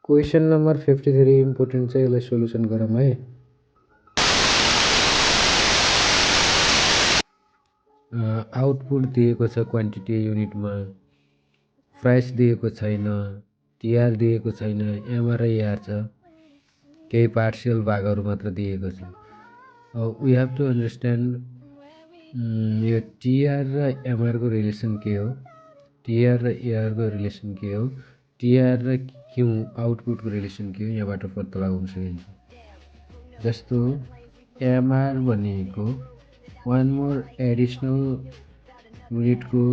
Question number 53 important छ, यसलाई solution गरौँ है। आउटपुट दिएको छ क्वान्टिटी युनिटमा, प्राइस दिएको छैन, टिआर दिएको छैन, एमआर र एआर छ, केही पार्सियल भागहरू मात्र दिएको छ। वी हेभ टु अन्डरस्ट्यान्ड यो टिआर र एमआरको रिलेसन के हो, टिआर र एआरको रिलेसन के हो, टिआर र क्यू आउटपुटको रिलेसन के हो, यहाँबाट पत्ता लगाउन सकिन्छ। जस्तो एमआर भनेको वान मोर एडिसनल युनिटको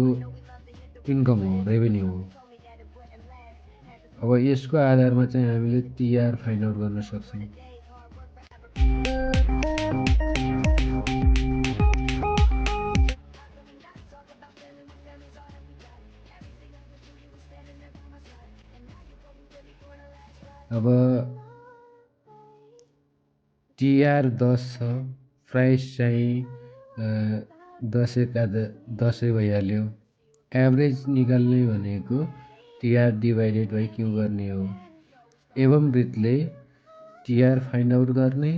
इन्कम हो, रेभेन्यू हो। अब यसको आधारमा चाहिँ हामीले टिआर फाइन्ड आउट गर्न सक्छौँ। अब टिआर 10 छ, प्राइस चाहिँ 10 भइहाल्यो। एभरेज निकाल्ने भनेको टिआर डिभाइडेड बाई क्यू गर्ने हो। एवं रीतले टिआर फाइन्ड आउट गर्ने,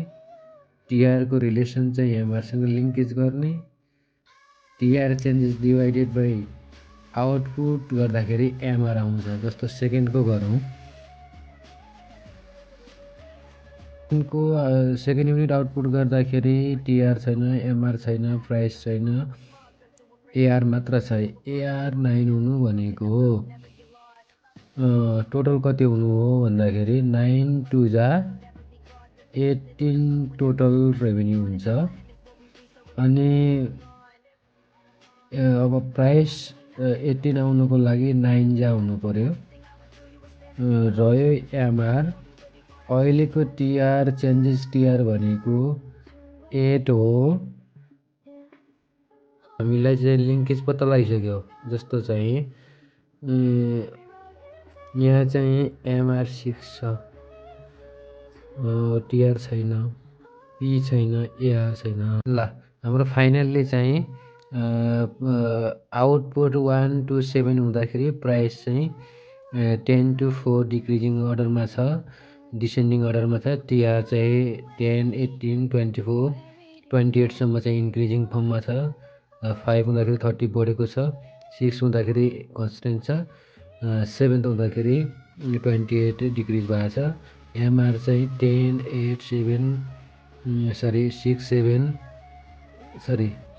टिआरको रिलेसन चाहिँ एमआरसँग लिङ्केज गर्ने, TR changes divided by output गर्दाखेरि एमआर आउँछ। जस्तो सेकेन्डको गरौँ, सेकेन्ड युनिट आउटपुट गर्दाखेरि टिआर छैन, एमआर छैन, प्राइस छैन, एआर मात्र छ। एआर 9 हुनु भनेको हो, टोटल कति हुनु हो भन्दाखेरि 9 2 जा 18 टोटल रेभेन्यू हुन्छ। अनि अब प्राइस 18 आउनुको लागि 9 जा हुनु पर्यो। रह्यो एमआर, अहिलेको टिआर चेन्जेस टिआर भनेको 8 हो। हामीलाई चाहिँ लिङ्केज पत्ता लगाइसक्यो। जस्तो चाहिँ यहाँ चाहिँ एमआर 6 छ, टिआर छैन, पी छैन, एआर छैन। ल हाम्रो फाइनल्ली चाहिँ आउटपुट 1 to 7 हुँदाखेरि प्राइस चाहिँ 10 to 4 डिक्रिजिङ अर्डरमा छ, डिसेन्डिङ अर्डरमा छ। टिआर चाहिँ 10 18 24 28 सम्म चाहिँ इन्क्रिजिङ फर्ममा छ। 5 हुँदाखेरि 30 बढेको छ, 6 हुँदाखेरि कन्सटेन्ट छ, 7 हुँदाखेरि 28 डिक्रिज भएको छ। एमआर चाहिँ 10 8 7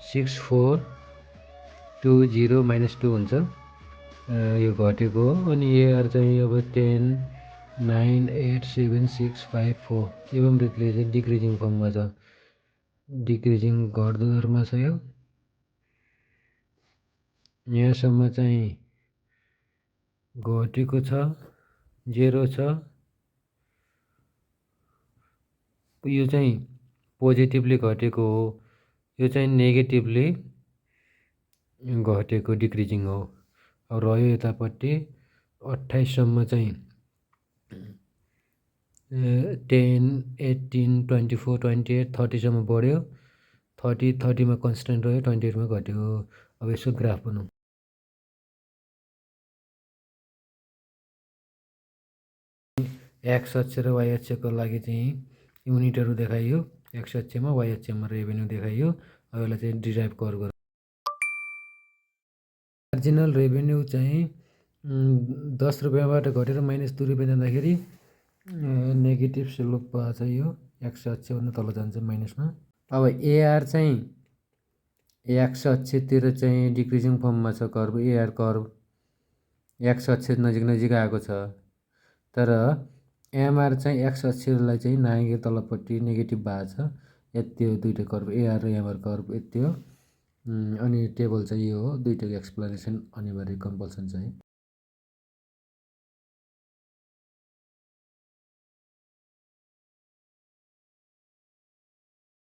6 4 2 0 -2 हुन्छ, यो घटेको हो। अनि एआर चाहिँ अब 10 9 8 7 6 5 4 एवं रीतिले चाहिँ डिक्रिजिङ फर्ममा छ, डिक्रिजिङ घट्दो दरमा छ। यो यहाँसम्म चाहिँ घटेको छ, 0 छ। यो चाहिँ पोजिटिभली घटेको हो, यो चाहिँ नेगेटिभली घटेको डिक्रिजिङ हो। अब रह्यो यतापट्टि 28 सम्म चाहिँ 10 18 24 28 30 सम्म बढ्यो, 30 मा कन्सटेन्ट रह्यो, 28 मा घट्यो। अब यसको ग्राफ बनाउँ। एक्स अक्ष र वाइ अक्षको लागि चाहिँ युनिटहरू देखाइयो, एक्स अक्षमा वाइ अक्षमा रेभेन्यू देखाइयो। अब यसलाई चाहिँ डिराइभ कर गरौँ। मार्जिनल रेभेन्यू चाहिँ 10 रुपियाँबाट घटेर -2 रुपियाँ जाँदाखेरि नेगेटिभ स्लोप भएको छ। यो एक्स अक्षभन्दा तल जान्छ माइनसमा। अब एआर चाहिँ एक्स अक्षतिर चाहिँ डिक्रिजिङ फर्ममा छ, कर्भ एआर कर्भ एक्स अक्ष नजिक आएको छ। तर एमआर चाहिँ एक्स अक्षलाई चाहिँ नागेको तलपट्टि नेगेटिभ भएको छ। यति हो दुईवटा कर्भ, एआर र एमआर कर्भ यति हो। अनि टेबल चाहिँ यो हो, दुईवटाको एक्सप्लेनेसन अनिवार्य कम्पल्सन चाहिँ